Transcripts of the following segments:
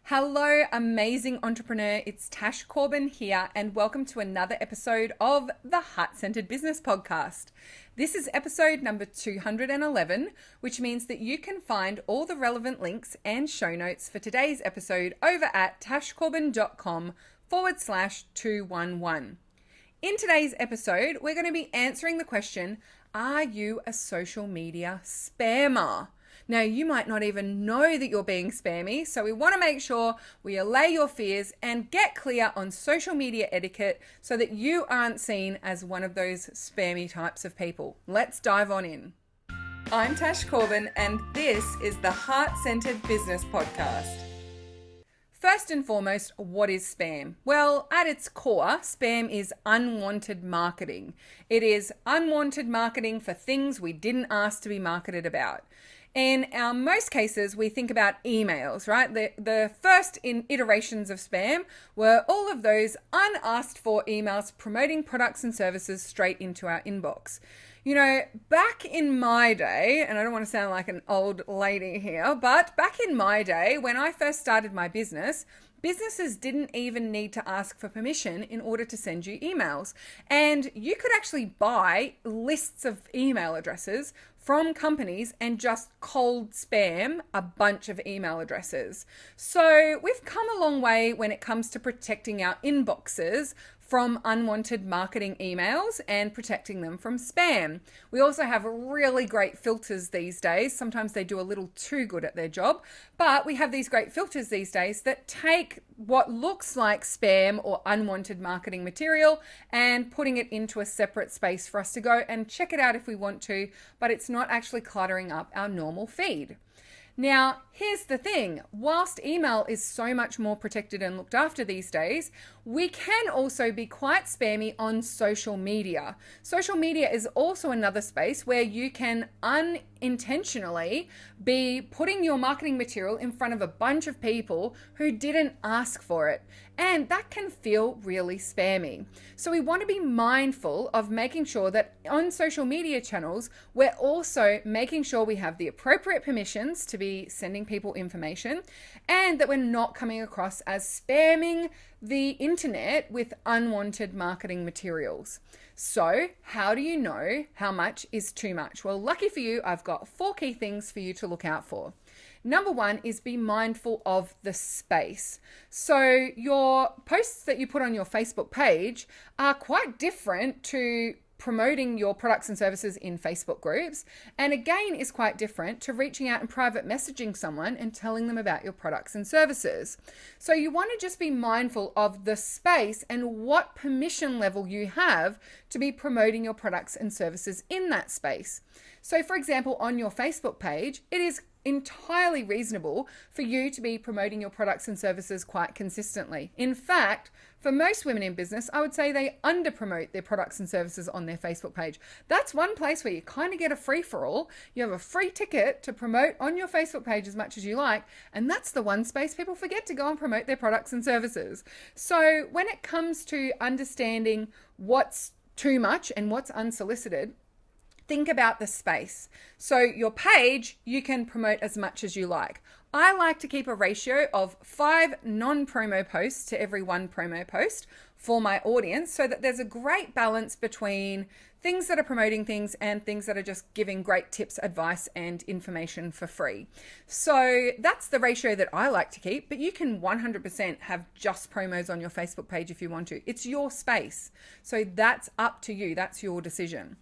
Hello, amazing entrepreneur. It's Tash Corbin here, and welcome to another episode of the Heart Centered Business Podcast. This is episode number 211, which means that you can find all the relevant links and show notes for today's episode over at tashcorbin.com/211. In today's episode, we're going to be answering the question, are you a social media spammer? Now, you might not even know that you're being spammy, so we want to make sure we allay your fears and get clear on social media etiquette so that you aren't seen as one of those spammy types of people. Let's dive on in. I'm Tash Corbin, and this is the Heart Centered Business Podcast. First and foremost, what is spam? Well, at its core, spam is unwanted marketing. It is unwanted marketing for things we didn't ask to be marketed about. In our most cases, we think about emails, right? The first iterations of spam were all of those unasked for emails promoting products and services straight into our inbox. You know, back in my day, and I don't want to sound like an old lady here, but back in my day, when I first started my business, businesses didn't even need to ask for permission in order to send you emails. And you could actually buy lists of email addresses from companies and just cold spam a bunch of email addresses. So we've come a long way when it comes to protecting our inboxes from unwanted marketing emails and protecting them from spam. We also have really great filters these days. Sometimes they do a little too good at their job, but we have these great filters these days that take what looks like spam or unwanted marketing material and putting it into a separate space for us to go and check it out if we want to, but it's not actually cluttering up our normal feed. Now, here's the thing. Whilst email is so much more protected and looked after these days, we can also be quite spammy on social media. Social media is also another space where you can unintentionally be putting your marketing material in front of a bunch of people who didn't ask for it. And that can feel really spammy. So we want to be mindful of making sure that on social media channels, we're also making sure we have the appropriate permissions to be sending people information and that we're not coming across as spamming the internet with unwanted marketing materials. So how do you know how much is too much? Well, lucky for you, I've got 4 key things for you to look out for. Number 1 is be mindful of the space. So your posts that you put on your Facebook page are quite different to promoting your products and services in Facebook groups, and again is quite different to reaching out and private messaging someone and telling them about your products and services. So you want to just be mindful of the space and what permission level you have to be promoting your products and services in that space. So for example, on your Facebook page, it is entirely reasonable for you to be promoting your products and services quite consistently. In fact, for most women in business, I would say they under promote their products and services on their Facebook page. That's one place where you kind of get a free for all. You have a free ticket to promote on your Facebook page as much as you like. And that's the one space people forget to go and promote their products and services. So when it comes to understanding what's too much and what's unsolicited, think about the space. So your page, you can promote as much as you like. I like to keep a ratio of 5 non-promo posts to every 1 promo post for my audience so that there's a great balance between things that are promoting things and things that are just giving great tips, advice, and information for free. So that's the ratio that I like to keep, but you can 100% have just promos on your Facebook page if you want to. It's your space. So that's up to you. That's your decision.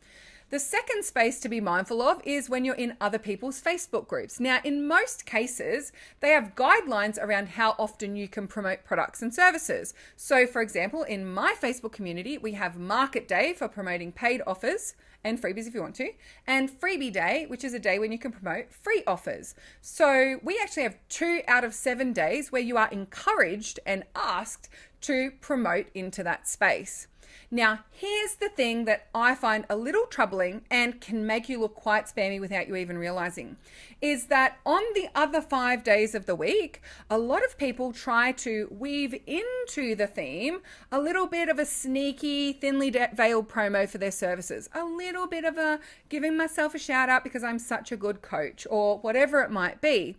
The second space to be mindful of is when you're in other people's Facebook groups. Now, in most cases, they have guidelines around how often you can promote products and services. So, for example, in my Facebook community, we have Market Day for promoting paid offers and freebies if you want to, and Freebie Day, which is a day when you can promote free offers. So we actually have 2 out of 7 days where you are encouraged and asked to promote into that space. Now, here's the thing that I find a little troubling and can make you look quite spammy without you even realizing, is that on the other 5 days of the week, a lot of people try to weave into the theme a little bit of a sneaky, thinly veiled promo for their services, a little bit of a giving myself a shout out because I'm such a good coach or whatever it might be.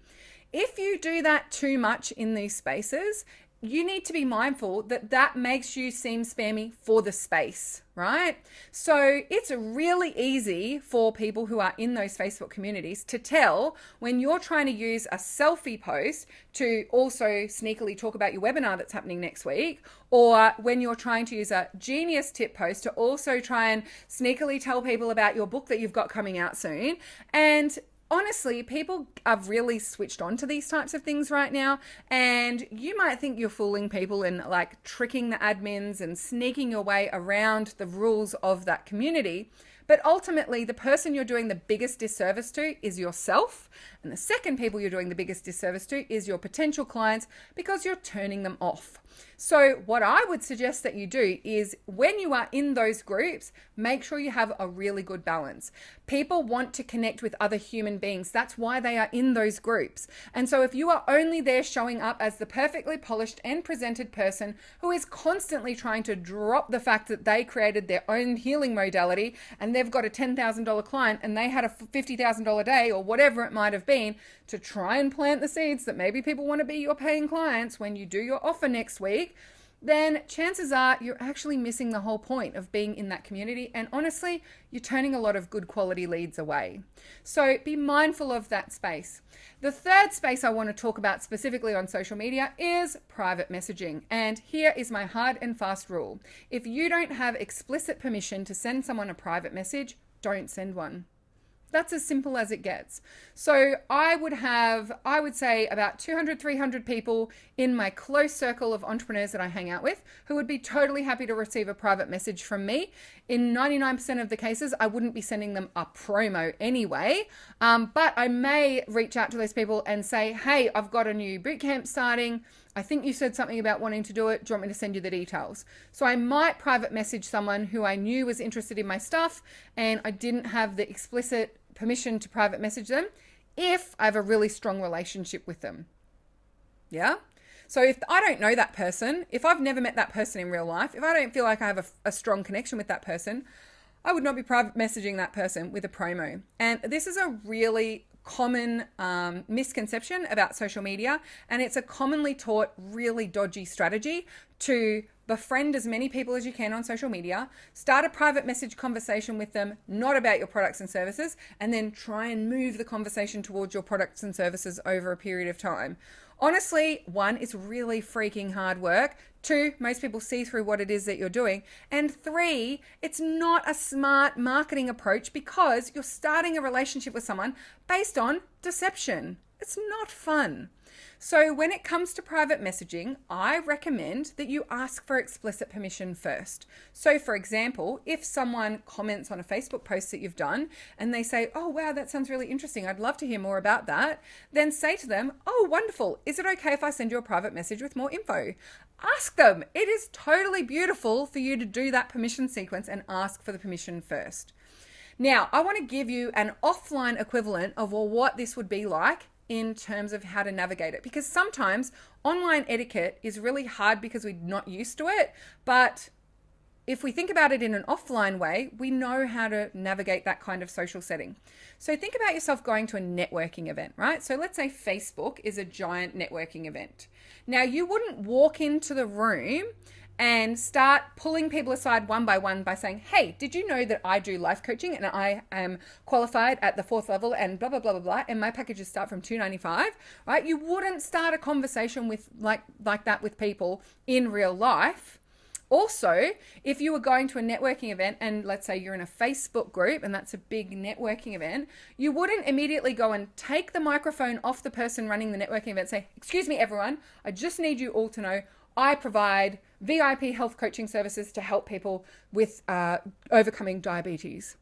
If you do that too much in these spaces, you need to be mindful that that makes you seem spammy for the space, right? So it's really easy for people who are in those Facebook communities to tell when you're trying to use a selfie post to also sneakily talk about your webinar that's happening next week, or when you're trying to use a genius tip post to also try and sneakily tell people about your book that you've got coming out soon. And honestly, people are really switched on to these types of things right now, and you might think you're fooling people and like tricking the admins and sneaking your way around the rules of that community. But ultimately, the person you're doing the biggest disservice to is yourself. And the second people you're doing the biggest disservice to is your potential clients, because you're turning them off. So what I would suggest that you do is when you are in those groups, make sure you have a really good balance. People want to connect with other human beings. That's why they are in those groups. And so if you are only there showing up as the perfectly polished and presented person who is constantly trying to drop the fact that they created their own healing modality and they've got a $10,000 client and they had a $50,000 day or whatever it might have been to try and plant the seeds that maybe people want to be your paying clients when you do your offer next week, then chances are you're actually missing the whole point of being in that community. And honestly, you're turning a lot of good quality leads away. So be mindful of that space. The third space I want to talk about specifically on social media is private messaging. And here is my hard and fast rule. If you don't have explicit permission to send someone a private message, don't send one. That's as simple as it gets. So I would say about 200, 300 people in my close circle of entrepreneurs that I hang out with who would be totally happy to receive a private message from me. In 99% of the cases, I wouldn't be sending them a promo anyway, but I may reach out to those people and say, hey, I've got a new bootcamp starting. I think you said something about wanting to do it. Do you want me to send you the details? So I might private message someone who I knew was interested in my stuff and I didn't have the explicit permission to private message them if I have a really strong relationship with them. Yeah? So if I don't know that person, if I've never met that person in real life, if I don't feel like I have a strong connection with that person, I would not be private messaging that person with a promo. And this is a really common misconception about social media, and it's a commonly taught really dodgy strategy to befriend as many people as you can on social media, start a private message conversation with them, not about your products and services, and then try and move the conversation towards your products and services over a period of time. Honestly, one, it's really freaking hard work. Two, most people see through what it is that you're doing. And three, it's not a smart marketing approach because you're starting a relationship with someone based on deception. It's not fun. So when it comes to private messaging, I recommend that you ask for explicit permission first. So for example, if someone comments on a Facebook post that you've done and they say, oh, wow, that sounds really interesting. I'd love to hear more about that. Then say to them, oh, wonderful. Is it okay if I send you a private message with more info? Ask them. It is totally beautiful for you to do that permission sequence and ask for the permission first. Now, I want to give you an offline equivalent of what this would be like in terms of how to navigate it, because sometimes online etiquette is really hard because we're not used to it. But if we think about it in an offline way, we know how to navigate that kind of social setting. So think about yourself going to a networking event, right? So let's say Facebook is a giant networking event. Now, you wouldn't walk into the room and start pulling people aside one by one by saying, hey, did you know that I do life coaching and I am qualified at the 4th level and blah, blah, blah, blah, blah, and my packages start from $295, right? You wouldn't start a conversation with like that with people in real life. Also, if you were going to a networking event and let's say you're in a Facebook group and that's a big networking event, you wouldn't immediately go and take the microphone off the person running the networking event and say, excuse me, everyone, I just need you all to know I provide VIP health coaching services to help people with overcoming diabetes.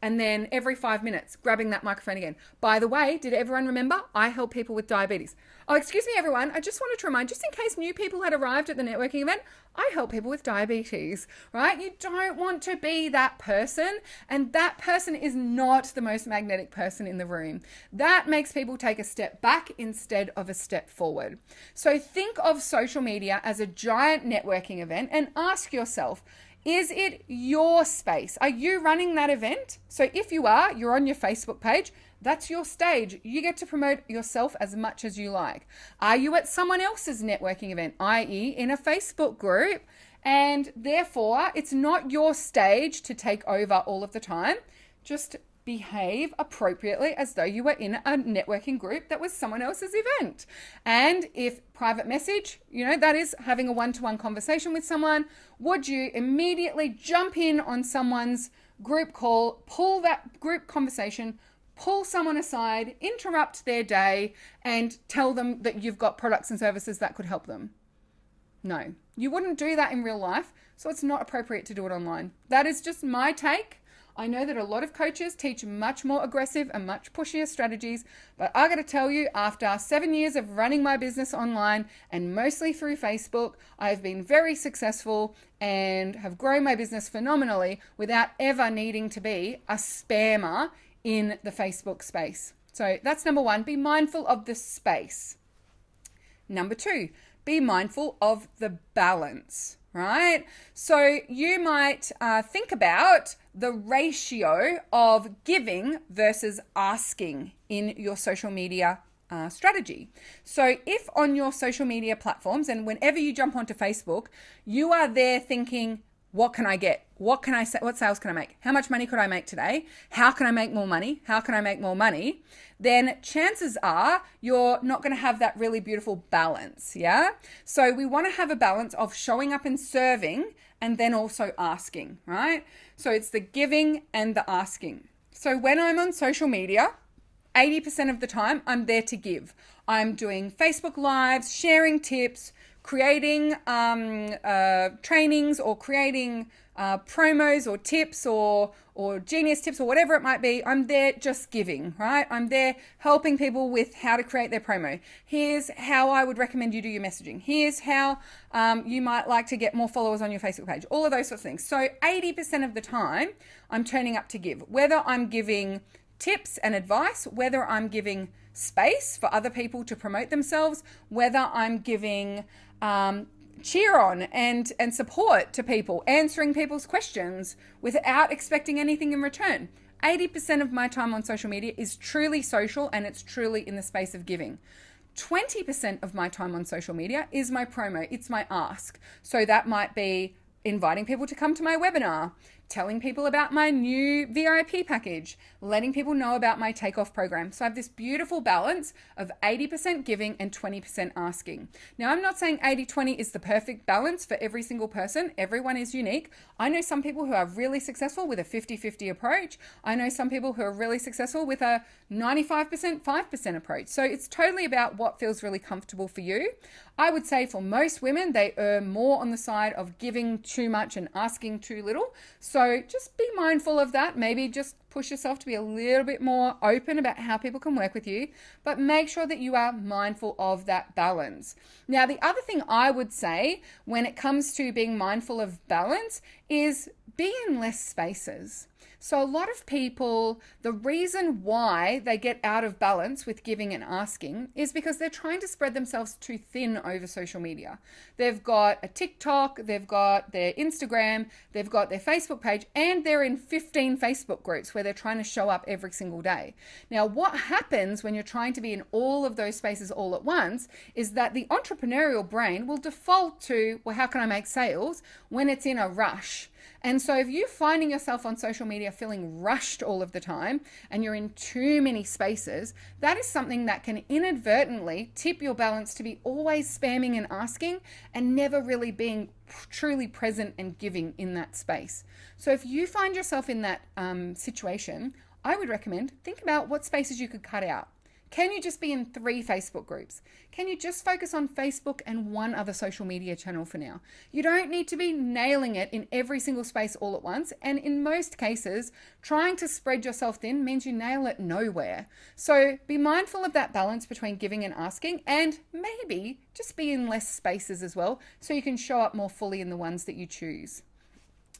And then every 5 minutes, grabbing that microphone again. By the way, did everyone remember? I help people with diabetes. Oh, excuse me, everyone. I just wanted to remind, just in case new people had arrived at the networking event, I help people with diabetes, right? You don't want to be that person. And that person is not the most magnetic person in the room. That makes people take a step back instead of a step forward. So think of social media as a giant networking event and ask yourself, is it your space? Are you running that event? So if you are, you're on your Facebook page, That's your stage. You get to promote yourself as much as you like. Are you at someone else's networking event, i.e. in a Facebook group, and therefore it's not your stage to take over all of the time? Just behave appropriately as though you were in a networking group that was someone else's event. And if private message, that is having a one-to-one conversation with someone, would you immediately jump in on someone's group call, pull that group conversation, pull someone aside, interrupt their day, and tell them that you've got products and services that could help them? No, you wouldn't do that in real life, so it's not appropriate to do it online. That is just my take. I know that a lot of coaches teach much more aggressive and much pushier strategies, but I got to tell you, after 7 years of running my business online and mostly through Facebook, I've been very successful and have grown my business phenomenally without ever needing to be a spammer in the Facebook space. So that's number one, be mindful of the space. Number two, be mindful of the balance, right? So you might think about the ratio of giving versus asking in your social media strategy. So if on your social media platforms and whenever you jump onto Facebook, you are there thinking, what can I get? What can I say? What sales can I make? How much money could I make today? How can I make more money? How can I make more money? Then chances are you're not going to have that really beautiful balance. Yeah. So we want to have a balance of showing up and serving and then also asking, right? So it's the giving and the asking. So when I'm on social media, 80% of the time I'm there to give. I'm doing Facebook Lives, sharing tips, creating trainings or creating promos or tips or genius tips or whatever it might be. I'm there just giving, right? I'm there helping people with how to create their promo. Here's how I would recommend you do your messaging. Here's how you might like to get more followers on your Facebook page. All of those sorts of things. So 80% of the time I'm turning up to give, whether I'm giving tips and advice, whether I'm giving space for other people to promote themselves, whether I'm giving cheer on and support to people, answering people's questions without expecting anything in return. 80% of my time on social media is truly social and it's truly in the space of giving. 20% of my time on social media is my promo. It's my ask. So that might be inviting people to come to my webinar, telling people about my new VIP package, letting people know about my takeoff program. So I have this beautiful balance of 80% giving and 20% asking. Now, I'm not saying 80-20 is the perfect balance for every single person. Everyone is unique. I know some people who are really successful with a 50-50 approach. I know some people who are really successful with a 95% 5% approach. So it's totally about what feels really comfortable for you. I would say for most women, they err more on the side of giving too much and asking too little. So just be mindful of that. Maybe just push yourself to be a little bit more open about how people can work with you, but make sure that you are mindful of that balance. Now, the other thing I would say when it comes to being mindful of balance is be in less spaces. So a lot of people, the reason why they get out of balance with giving and asking is because they're trying to spread themselves too thin over social media. They've got a TikTok, they've got their Instagram, they've got their Facebook page, and they're in 15 Facebook groups where they're trying to show up every single day. Now, what happens when you're trying to be in all of those spaces all at once is that the entrepreneurial brain will default to, well, how can I make sales when it's in a rush? And so if you're finding yourself on social media feeling rushed all of the time and you're in too many spaces, that is something that can inadvertently tip your balance to be always spamming and asking and never really being truly present and giving in that space. So if you find yourself in that situation, I would recommend think about what spaces you could cut out. Can you just be in 3 Facebook groups? Can you just focus on Facebook and one other social media channel for now? You don't need to be nailing it in every single space all at once. And in most cases, trying to spread yourself thin means you nail it nowhere. So be mindful of that balance between giving and asking, and maybe just be in less spaces as well so you can show up more fully in the ones that you choose.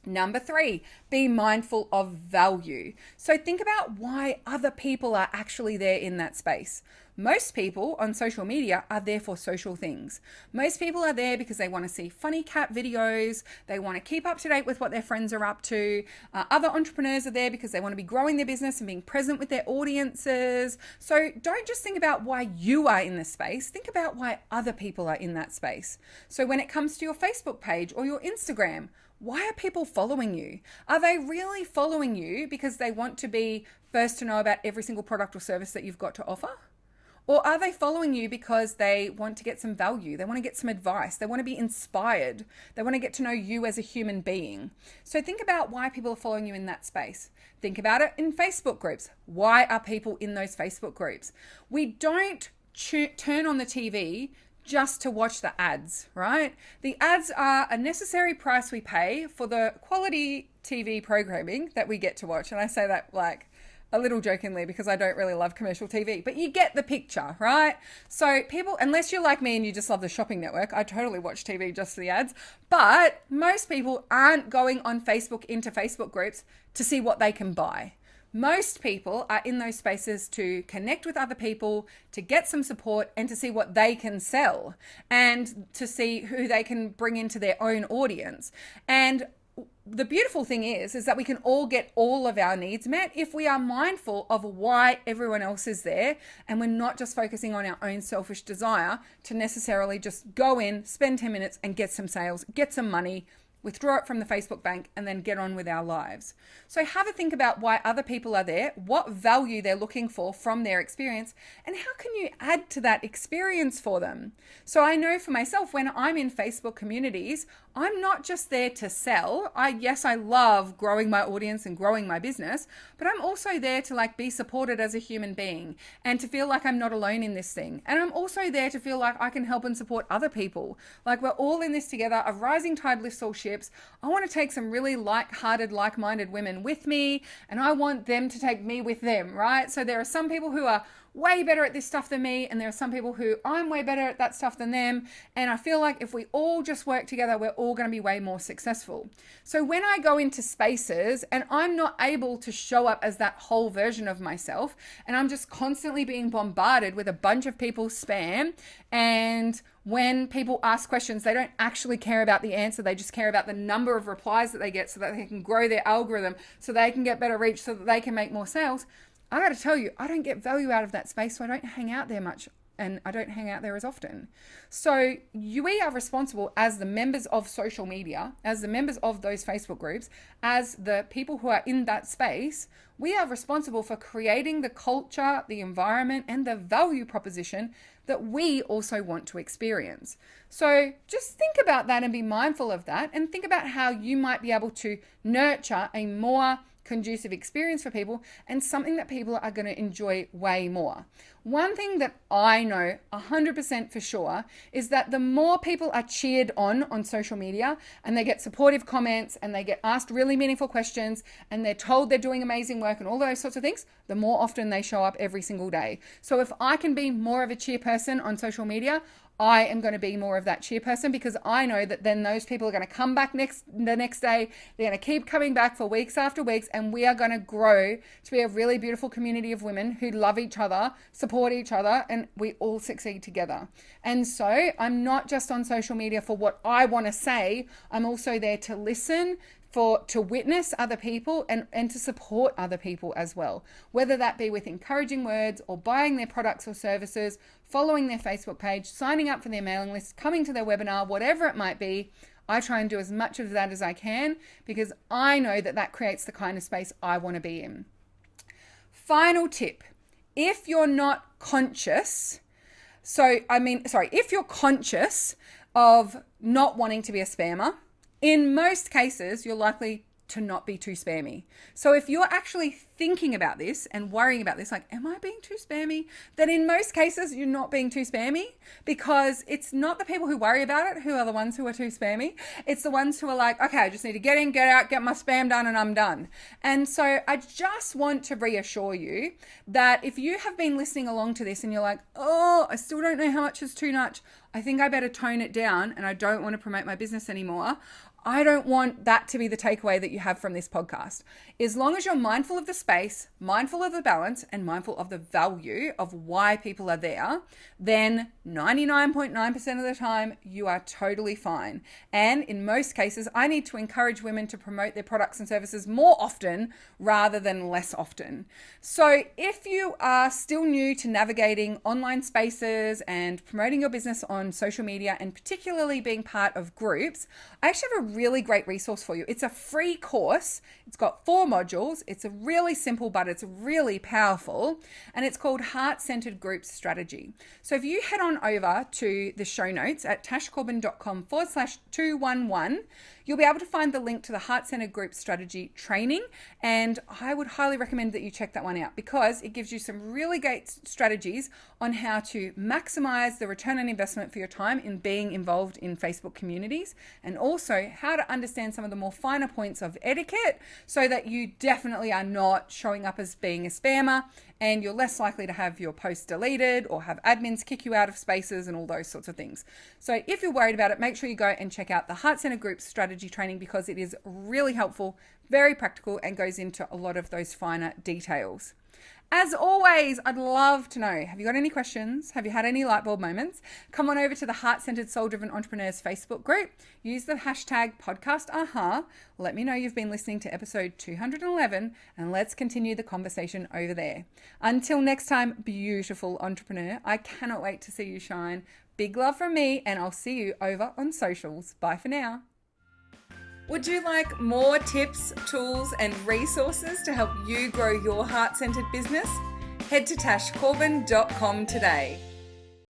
Number 3, be mindful of value. So think about why other people are actually there in that space. Most people on social media are there for social things. Most people are there because they want to see funny cat videos. They want to keep up to date with what their friends are up to. Other entrepreneurs are there because they want to be growing their business and being present with their audiences. So don't just think about why you are in this space. Think about why other people are in that space. So when it comes to your Facebook page or your Instagram, why are people following you? Are they really following you because they want to be first to know about every single product or service that you've got to offer? Or are they following you because they want to get some value? They want to get some advice. They want to be inspired. They want to get to know you as a human being. So think about why people are following you in that space. Think about it in Facebook groups. Why are people in those Facebook groups? We don't turn on the TV just to watch the ads, right? The ads are a necessary price we pay for the quality TV programming that we get to watch. And I say that like a little jokingly because I don't really love commercial TV, but you get the picture, right? So people, unless you're like me and you just love the shopping network, I totally watch TV just for the ads, but most people aren't going on Facebook into Facebook groups to see what they can buy. Most people are in those spaces to connect with other people, to get some support, and to see what they can sell, and to see who they can bring into their own audience. And the beautiful thing is that we can all get all of our needs met if we are mindful of why everyone else is there, and we're not just focusing on our own selfish desire to necessarily just go in, spend 10 minutes and get some sales, get some money, withdraw it from the Facebook bank, and then get on with our lives. So have a think about why other people are there, what value they're looking for from their experience, and how can you add to that experience for them? So I know for myself, when I'm in Facebook communities, I'm not just there to sell. Yes, I love growing my audience and growing my business, but I'm also there to be supported as a human being and to feel like I'm not alone in this thing. And I'm also there to feel like I can help and support other people. Like we're all in this together. A rising tide lifts all ships. I want to take some really like-hearted, like-minded women with me, and I want them to take me with them, right? So there are some people who are way better at this stuff than me, and there are some people who I'm way better at that stuff than them, and I feel like if we all just work together, we're all going to be way more successful. So when I go into spaces and I'm not able to show up as that whole version of myself, and I'm just constantly being bombarded with a bunch of people's spam, and when people ask questions, they don't actually care about the answer. They just care about the number of replies that they get so that they can grow their algorithm, so they can get better reach, so that they can make more sales. I got to tell you, I don't get value out of that space, so I don't hang out there much, and I don't hang out there as often. So we are responsible as the members of social media, as the members of those Facebook groups, as the people who are in that space, we are responsible for creating the culture, the environment, and the value proposition that we also want to experience. So just think about that and be mindful of that, and think about how you might be able to nurture a more conducive experience for people, and something that people are going to enjoy way more. One thing that I know 100% for sure is that the more people are cheered on social media, and they get supportive comments, and they get asked really meaningful questions, and they're told they're doing amazing work and all those sorts of things, the more often they show up every single day. So if I can be more of a cheer person on social media, I am going to be more of that cheer person, because I know that then those people are going to come back the next day. They're going to keep coming back for weeks after weeks, and we are going to grow to be a really beautiful community of women who love each other, support each other, and we all succeed together. And so I'm not just on social media for what I want to say. I'm also there to listen, to witness other people, and to support other people as well, whether that be with encouraging words or buying their products or services, following their Facebook page, signing up for their mailing list, coming to their webinar, whatever it might be. I try and do as much of that as I can, because I know that that creates the kind of space I want to be in. Final tip: if you're not conscious, if you're conscious of not wanting to be a spammer, in most cases, you're likely to not be too spammy. So if you're actually thinking about this and worrying about this, like, am I being too spammy? Then in most cases, you're not being too spammy, because it's not the people who worry about it who are the ones who are too spammy. It's the ones who are like, okay, I just need to get in, get out, get my spam done, and I'm done. And so I just want to reassure you that if you have been listening along to this and you're like, oh, I still don't know how much is too much, I think I better tone it down and I don't want to promote my business anymore, I don't want that to be the takeaway that you have from this podcast. As long as you're mindful of the space, mindful of the balance, and mindful of the value of why people are there, then 99.9% of the time, you are totally fine. And in most cases, I need to encourage women to promote their products and services more often rather than less often. So if you are still new to navigating online spaces and promoting your business on social media, and particularly being part of groups, I actually have a really great resource for you. It's a free course. It's got 4 modules. It's a really simple, but it's really powerful. And it's called Heart-Centered Group Strategy. So if you head on over to the show notes at tashcorbin.com/211, you'll be able to find the link to the Heart-Centered Group Strategy training. And I would highly recommend that you check that one out, because it gives you some really great strategies on how to maximize the return on investment for your time in being involved in Facebook communities, and also how to understand some of the more finer points of etiquette so that you definitely are not showing up as being a spammer, and you're less likely to have your posts deleted or have admins kick you out of spaces and all those sorts of things. So if you're worried about it, make sure you go and check out the Heart-Centered Group Strategy training, because it is really helpful, very practical, and goes into a lot of those finer details. As always, I'd love to know, have you got any questions? Have you had any light bulb moments? Come on over to the Heart-Centered Soul-Driven Entrepreneurs Facebook group. Use the hashtag #PodcastAha. Let me know you've been listening to episode 211, and let's continue the conversation over there. Until next time, beautiful entrepreneur, I cannot wait to see you shine. Big love from me, and I'll see you over on socials. Bye for now. Would you like more tips, tools, and resources to help you grow your heart-centered business? Head to tashcorbin.com today.